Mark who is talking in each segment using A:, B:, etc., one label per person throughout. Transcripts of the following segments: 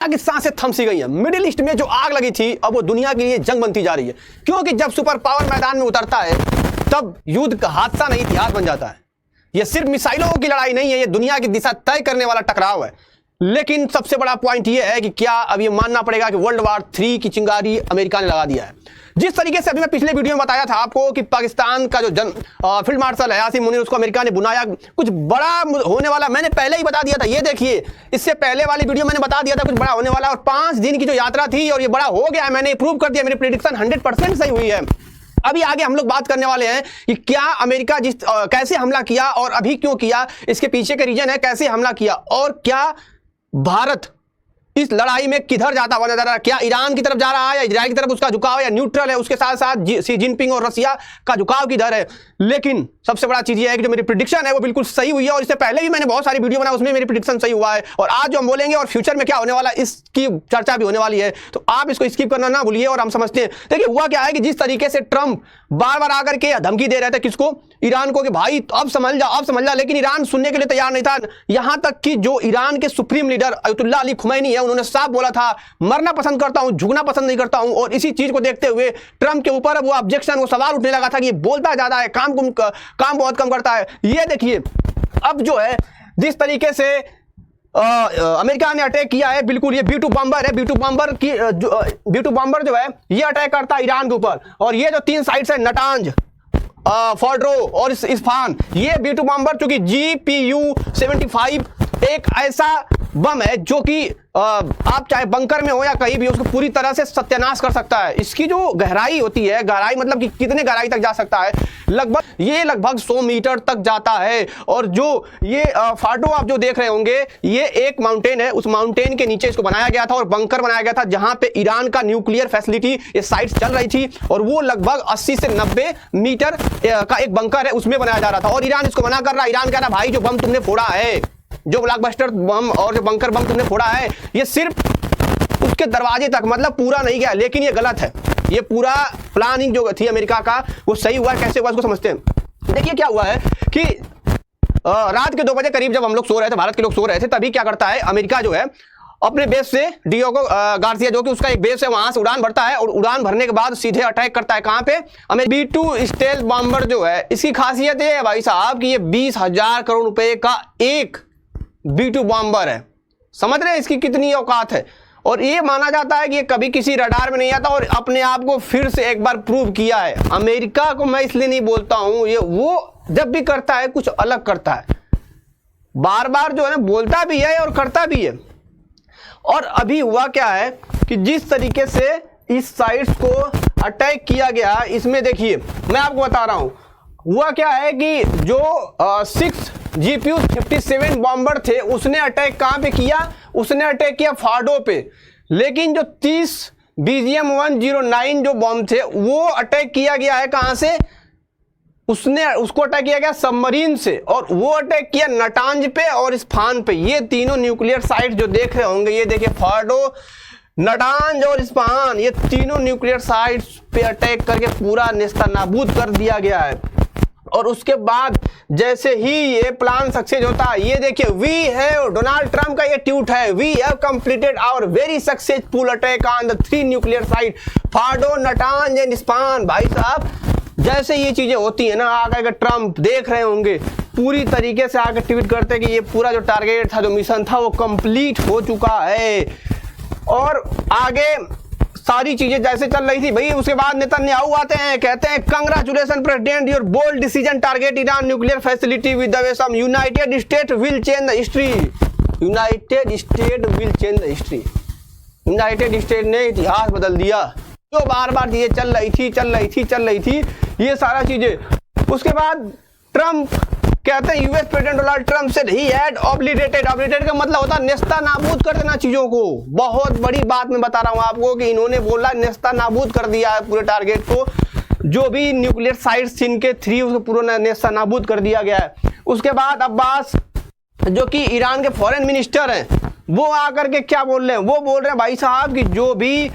A: की सांसें थम सी गई हैं। मिडिल ईस्ट में जो आग लगी थी अब वो दुनिया के लिए जंग बनती जा रही है, क्योंकि जब सुपर पावर मैदान में उतरता है तब युद्ध का हादसा नहीं इतिहास बन जाता है। यह सिर्फ मिसाइलों की लड़ाई नहीं है, यह दुनिया की दिशा तय करने वाला टकराव है। लेकिन सबसे बड़ा पॉइंट यह है कि क्या अब यह मानना पड़ेगा कि वर्ल्ड वार 3 की चिंगारी अमेरिका ने लगा दिया है। जिस तरीके से अभी मैं पिछले वीडियो में बताया था आपको कि पाकिस्तान का जो फील्ड मार्शल है आसिम मुनीर, उसको अमेरिका ने बुलाया, कुछ बड़ा होने वाला मैंने पहले ही बता दिया था। ये देखिए, इससे पहले वाली वीडियो मैंने बता दिया था कुछ बड़ा होने वाला, और 5 दिन की जो यात्रा थी और ये बड़ा हो गया है, मैंने प्रूव कर दिया, मेरी प्रेडिक्शन 100% सही हुई है। अभी आगे हम लोग बात करने वाले हैं कि क्या अमेरिका कैसे हमला किया और अभी क्यों किया, इसके पीछे के रीजन है, कैसे हमला किया, और क्या भारत इस लड़ाई में किधर जाता हुआ नजर आ रहा है। क्या ईरान की तरफ जा रहा है या इजराइल की तरफ उसका झुकाव, या न्यूट्रल है, उसके साथ साथ शी जिनपिंग और रसिया का झुकाव किधर है। लेकिन सबसे बड़ा चीज ये है कि जो मेरी प्रेडिक्शन है वो बिल्कुल सही हुई है, और इससे पहले भी मैंने बहुत सारी वीडियो बनाई, उसमें मेरी प्रेडिक्शन सही हुआ है। और आज जो हम बोलेंगे और फ्यूचर में क्या होने वाला है इसकी चर्चा भी होने वाली है, तो आप इसको स्किप करना ना भूलिए। और हम समझते हैं, देखिए हुआ क्या है कि जिस तरीके से ट्रंप बार बार आकर के धमकी दे रहे थे किसको, ईरान को, कि भाई अब समझ जा, अब समझ जा, लेकिन ईरान सुनने के लिए तैयार नहीं था। यहां तक कि जो ईरान के सुप्रीम लीडर अयतुल्ला अली खुमैनी है, उन्होंने साफ बोला था मरना पसंद करता हूं, झुकना पसंद नहीं करता हूं। और इसी चीज को देखते हुए ट्रंप के ऊपर वो ऑब्जेक्शन, वो सवाल उठने लगा था कि ये बोलता ज्यादा है, काम बहुत कम करता है। ये देखिए अब जो है जिस तरीके से अमेरिका ने अटैक किया है, बिल्कुल ये B2 बॉम्बर है। B2 बॉम्बर जो है ये अटैक करता है ईरान के ऊपर, और ये जो 3 साइट्स है नटांज, फोर्डो और इस्फहान, ये B2 बॉम्बर चूंकि GPU-75 एक ऐसा बम है जो कि आप चाहे बंकर में हो या कहीं भी, उसको पूरी तरह से सत्यानाश कर सकता है। इसकी जो गहराई होती है, गहराई मतलब कि कितने गहराई तक जा सकता है, लगभग 100 मीटर तक जाता है। और जो ये फाटो आप जो देख रहे होंगे, ये एक माउंटेन है, उस माउंटेन के नीचे इसको बनाया गया था और बंकर बनाया गया था, जहां पे ईरान का न्यूक्लियर फैसिलिटी ये साइट्स चल रही थी, और वो लगभग 80 से 90 मीटर का एक बंकर है, उसमें बनाया जा रहा था। और ईरान इसको मना कर रहा है। ईरान कह रहा भाई जो बम तुमने फोड़ा है, जो ब्लॉकबस्टर बम और जो बंकर बम तुमने फोड़ा है, ये सिर्फ उसके दरवाजे तक, मतलब पूरा नहीं गया। लेकिन ये गलत है, ये पूरा प्लानिंग जो थी अमेरिका का वो सही हुआ। कैसे हुआ इसको समझते हैं। देखिए क्या हुआ है कि रात के 2 बजे करीब जब हम लोग सो रहे थे, भारत के लोग सो रहे थे, तभी क्या करता है अमेरिका जो है अपने बेस से डियोगो गार्सिया जो कि उसका एक बेस है, वहां से उड़ान भरता है, और उड़ान भरने के बाद सीधे अटैक करता है। कहां पे? हमें B2 स्टेल्थ बॉम्बर जो है, इसकी खासियत ये है भाई साहब कि ये 20,000 करोड़ रुपए का एक B2 बॉम्बर है। समझ रहे हैं इसकी कितनी औकात है। और ये माना जाता है कि ये कभी किसी रडार में नहीं आता, और अपने आप को फिर से एक बार प्रूव किया है। अमेरिका को मैं इसलिए नहीं बोलता हूं, ये वो जब भी करता है कुछ अलग करता है, बार बार जो है ना बोलता भी है और करता भी है। और अभी हुआ क्या है कि जिस तरीके से इस साइट्स को अटैक किया गया, इसमें देखिए मैं आपको बता रहा हूं हुआ क्या है कि जो 6 GPU-57 बॉम्बर थे, उसने अटैक कहां पे किया? उसने अटैक किया फाडो पे। लेकिन जो 30 BGM-109 जो बॉम्ब थे वो अटैक किया गया है कहां से? उसको अटैक किया गया सबमरीन से, और वो अटैक किया नटांज पे और इस्फहान पे। ये तीनों न्यूक्लियर साइट जो देख रहे होंगे, ये देखिए फाडो, नटांज और इस्फहान, ये तीनों न्यूक्लियर साइट्स पे अटैक करके पूरा नेस्तनाबूद कर दिया गया है। और उसके बाद जैसे ही ये प्लान सक्सेस होता है, ये देखिए वी है डोनाल्ड ट्रंप का ये ट्वीट है, we have completed our very successful attack on the 3 nuclear site Fordow, Natanz and Isfahan. भाई साहब जैसे ये चीजें होती है ना, आगे ट्रंप देख रहे होंगे पूरी तरीके से आके ट्वीट करते कि ये पूरा जो टारगेट था, जो मिशन था, वो कंप्लीट हो चुका है। और आगे सारी चीजें जैसे चल रही थी भाई, उसके बाद नेतन्याहू आते हैं, कहते हैं congratulation president, your bold decision target Iran nuclear facility with the way some United State will change the history. United State will change the history. United State ने इतिहास बदल दिया। जो बार बार ये चल रही थी ये सारा चीजें। उसके बाद ट्रंप कहते हैं US president Donald Trump said he had obliterated का मतलब होता है नेस्तानाबूद कर देना चीजों को। बहुत बड़ी बात मैं बता रहा हूं आपको कि इन्होंने बोला नेस्तानाबूद कर दिया है पूरे टारगेट को, जो भी न्यूक्लियर साइट्स इनके 3 उसको पूरा नेस्तानाबूद कर दिया गया है। उसके बाद अब्बास जो कि ईरान के फॉरेन मिनिस्टर हैं, वो आकर के क्या बोल रहे हैं? वो बोल रहे हैं भाई साहब कि जो भी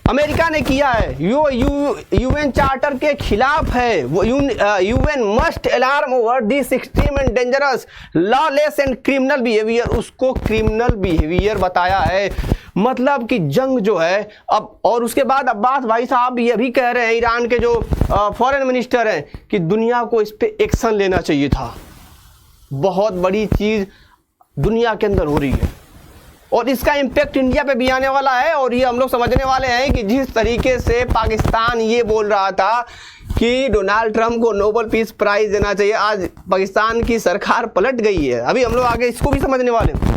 A: अमेरिका ने किया है यूएन चार्टर के खिलाफ है। वो UN must alarm over this extreme and dangerous lawless and criminal behaviour, उसको क्रिमिनल बिहेवियर बताया है। मतलब कि जंग जो है अब, और उसके बाद अब्बास भाई साहब ये भी कह रहे हैं, ईरान के जो फॉरेन मिनिस्टर हैं, कि दुनिया को इस पे एक्शन लेना चाहिए था। बहुत बड़ी चीज़ दुनिया के अंदर हो रही है और इसका इम्पैक्ट इंडिया पे भी आने वाला है। और ये हम लोग समझने वाले हैं कि जिस तरीके से पाकिस्तान ये बोल रहा था कि डोनाल्ड ट्रंप को नोबेल पीस प्राइज देना चाहिए, आज पाकिस्तान की सरकार पलट गई है। अभी हम लोग आगे इसको भी समझने वाले हैं।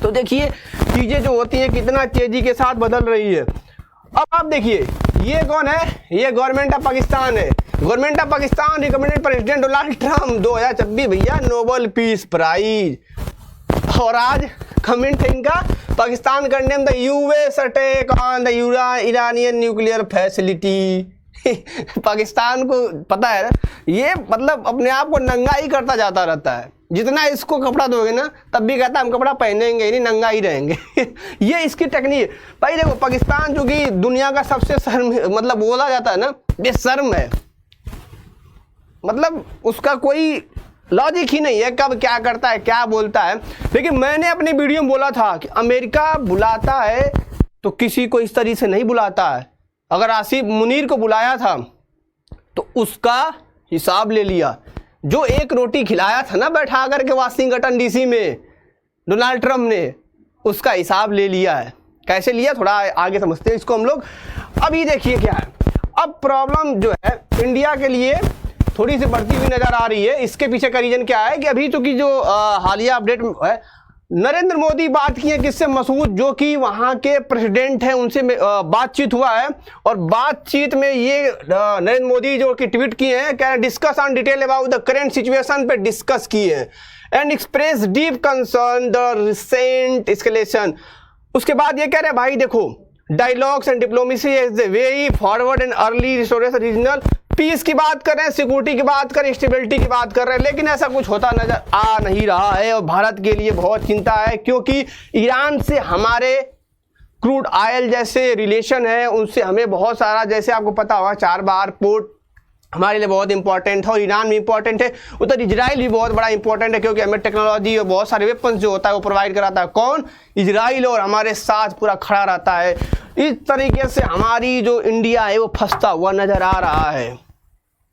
A: तो देखिए चीज़ें जो होती हैं कितना तेजी के साथ बदल रही है। अब आप देखिए ये कौन है, ये गवर्नमेंट ऑफ पाकिस्तान है। Government of Pakistan recommended president Donald Trump 2026 भैया नोबेल पीस प्राइज। और आज कमेंट है इनका, Pakistan condemn the US attack on the Iranian nuclear facility. Pakistan को पता है ना, ये मतलब अपने आप को नंगा ही करता जाता रहता है। जितना इसको कपड़ा दोगे ना तब भी कहता है हम कपड़ा पहनेंगे ही नहीं, नंगा ही रहेंगे। ये इसकी टेक्निक। भाई देखो पाकिस्तान जो कि दुनिया का सबसे शर्म मतलब बोला जाता है ना, बेशर्म है। मतलब उसका कोई लॉजिक ही नहीं है, कब क्या करता है क्या बोलता है। लेकिन मैंने अपनी वीडियो में बोला था कि अमेरिका बुलाता है तो किसी को इस तरीके से नहीं बुलाता है। अगर आसिफ मुनीर को बुलाया था तो उसका हिसाब ले लिया। जो एक रोटी खिलाया था ना बैठा करके वाशिंगटन डीसी में डोनाल्ड ट्रंप ने, उसका हिसाब ले लिया है। कैसे लिया थोड़ा आगे समझते हैं इसको हम लोग। अभी देखिए क्या है, अब प्रॉब्लम जो है इंडिया के लिए थोड़ी सी बढ़ती हुई नजर आ रही है। इसके पीछे का रीजन क्या है कि अभी तो की जो हालिया अपडेट है, नरेंद्र मोदी बात की है किससे, मसूद जो कि वहां के प्रेसिडेंट हैं उनसे बातचीत हुआ है। और बातचीत में ये नरेंद्र मोदी जो कि ट्वीट किए हैं, कह रहे हैं discuss on detail about the current situation पे डिस्कस किए हैं and express deep concern the recent escalation. उसके बाद ये कह रहे हैं भाई देखो dialogues and diplomacy is the way forward and early restoration regional piece की बात कर रहे हैं, सिक्योरिटी की बात कर रहे हैं, स्टेबिलिटी की बात कर रहे हैं। लेकिन ऐसा कुछ होता नजर आ नहीं रहा है और भारत के लिए बहुत चिंता है, क्योंकि ईरान से हमारे क्रूड ऑयल जैसे रिलेशन है, उनसे हमें बहुत सारा, जैसे आपको पता होगा 4 बार पोर्ट हमारे लिए बहुत इंपॉर्टेंट है और ईरान भी इंपॉर्टेंट है। उधर इजराइल भी बहुत बड़ा इंपॉर्टेंट है, क्योंकि हमें टेक्नोलॉजी और बहुत सारे वेपन्स जो होता है वो प्रोवाइड कराता है कौन, इजराइल, और हमारे साथ पूरा खड़ा रहता है। इस तरीके से हमारी जो इंडिया है वो फंसता हुआ नजर आ रहा है।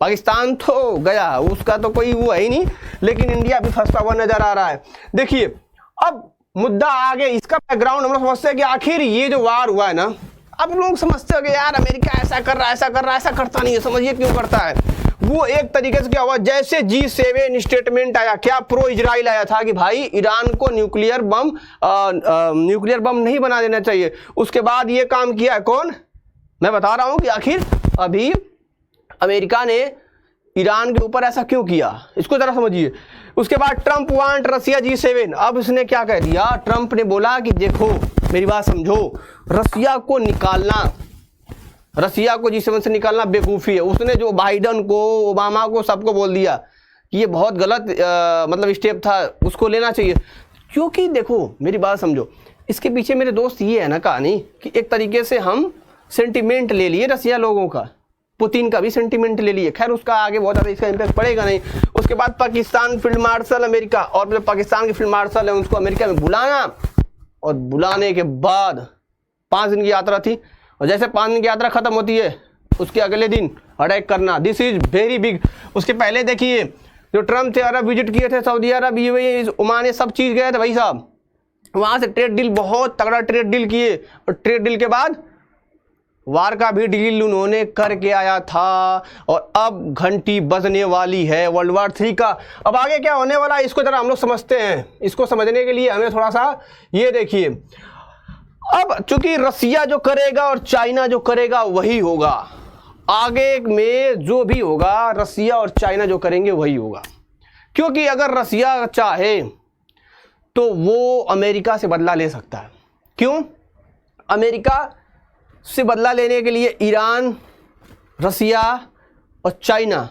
A: पाकिस्तान तो गया, उसका तो कोई वो है ही नहीं, लेकिन इंडिया भी फंसता हुआ नजर आ रहा है। देखिए अब मुद्दा आगे, इसका बैकग्राउंड हम लोग समझते हैं कि आखिर ये जो वार हुआ है ना, अब लोग समझते हो कि यार अमेरिका ऐसा कर रहा है, ऐसा कर रहा है, ऐसा करता नहीं है। समझिए क्यों करता है वो। एक तरीके से क्या हुआ, जैसे G7 स्टेटमेंट आया, क्या प्रो इजराइल आया था कि भाई ईरान को न्यूक्लियर बम नहीं बना देना चाहिए। उसके बाद ये काम किया है कौन, मैं बता रहा हूं कि आखिर अभी अमेरिका ने ईरान के ऊपर ऐसा क्यों किया, इसको जरा समझिए। उसके बाद ट्रंप वांट रसिया G7। अब इसने क्या कह दिया, ट्रंप ने बोला कि देखो मेरी बात समझो, रसिया को निकालना, रसिया को G7 से निकालना बेवकूफ़ी है। उसने जो बाइडन को, ओबामा को, सबको बोल दिया कि ये बहुत गलत मतलब स्टेप था, उसको लेना चाहिए। क्योंकि देखो मेरी बात समझो, इसके पीछे मेरे दोस्त ये है ना कहानी कि एक तरीके से हम सेंटिमेंट ले लिए रसिया लोगों का, पुतिन का भी सेंटिमेंट ले लिए। खैर उसका आगे बहुत ज़्यादा इसका इम्पैक्ट पड़ेगा नहीं। उसके बाद पाकिस्तान फील्ड मार्शल अमेरिका, और जो पाकिस्तान के फील्ड मार्शल है उसको अमेरिका में बुलाना, और बुलाने के बाद 5 दिन की यात्रा थी, और जैसे 5 दिन की यात्रा खत्म होती है उसके अगले दिन अटैक करना। This is very big. उसके पहले देखिए जो ट्रम्प थे, अरब विजिट किए थे, सऊदी अरब, यूएई, ओमान, ये सब चीज़ गए थे भाई साहब। वहाँ से ट्रेड डील, बहुत तगड़ा ट्रेड डील किए, और ट्रेड डील के बाद वार का भी डील उन्होंने करके आया था। और अब घंटी बजने वाली है वर्ल्ड वार 3 का। अब आगे क्या होने वाला है इसको जरा हम लोग समझते हैं। इसको समझने के लिए हमें थोड़ा सा ये देखिए, अब चूंकि रसिया जो करेगा और चाइना जो करेगा वही होगा। आगे में जो भी होगा रसिया और चाइना जो करेंगे वही होगा, क्योंकि अगर रसिया चाहे तो वो अमेरिका से बदला ले सकता है। क्यों? अमेरिका से बदला लेने के लिए ईरान, रसिया और चाइना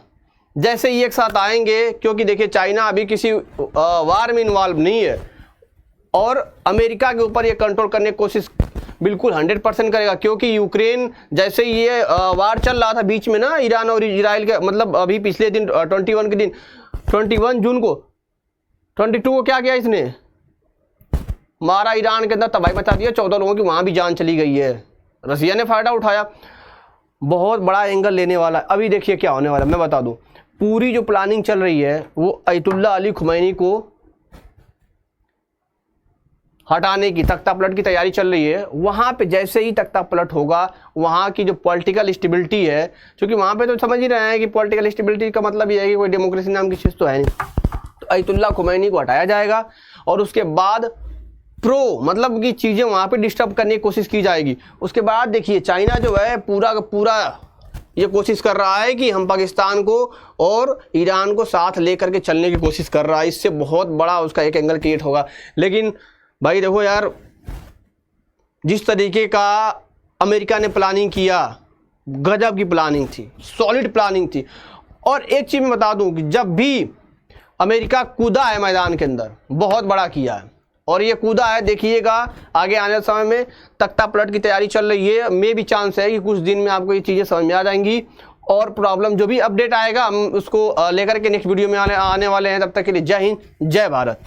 A: जैसे ही एक साथ आएंगे, क्योंकि देखिए चाइना अभी किसी वार में इन्वॉल्व नहीं है, और अमेरिका के ऊपर ये कंट्रोल करने की कोशिश बिल्कुल 100% करेगा। क्योंकि यूक्रेन जैसे ही ये वार चल रहा था बीच में ना, ईरान और इजराइल के, मतलब अभी पिछले दिन 21 के दिन, 21 जून को, 22 को क्या किया इसने, मारा ईरान के अंदर, तबाही मचा दिया, 14 लोगों की वहाँ भी जान चली गई है। रसिया ने फ़ायदा उठाया, बहुत बड़ा एंगल लेने वाला है। अभी देखिए क्या होने वाला है, मैं बता दूं, पूरी जो प्लानिंग चल रही है वो अयतुल्ला अली खुमैनी को हटाने की, तख्ता पलट की तैयारी चल रही है। वहाँ पे जैसे ही तख्ता पलट होगा, वहाँ की जो पॉलिटिकल स्टेबिलिटी है, क्योंकि वहाँ पे तो समझ ही रहे हैं कि पॉलिटिकल स्टेबिलिटी का मतलब ये है कि कोई डेमोक्रेसी नाम की चीज़ तो है नहीं, तो अयतुल्ला खुमैनी को हटाया जाएगा और उसके बाद प्रो मतलब कि चीज़ें वहाँ पे डिस्टर्ब करने की कोशिश की जाएगी। उसके बाद देखिए चाइना जो है पूरा का पूरा ये कोशिश कर रहा है कि हम पाकिस्तान को और ईरान को साथ लेकर के चलने की कोशिश कर रहा है, इससे बहुत बड़ा उसका एक एंगल क्रिएट होगा। लेकिन भाई देखो यार, जिस तरीके का अमेरिका ने प्लानिंग किया, गजब की प्लानिंग थी, सॉलिड प्लानिंग थी। और एक चीज़ मैं बता दूं कि जब भी अमेरिका कूदा है मैदान के अंदर, बहुत बड़ा किया है और ये कूदा है, देखिएगा आगे आने वाले समय में तख्ता पलट की तैयारी चल रही है। मे भी चांस है कि कुछ दिन में आपको ये चीज़ें समझ में आ जाएंगी और प्रॉब्लम जो भी अपडेट आएगा हम उसको लेकर के नेक्स्ट वीडियो में आने वाले हैं। तब तक के लिए जय हिंद, जय भारत।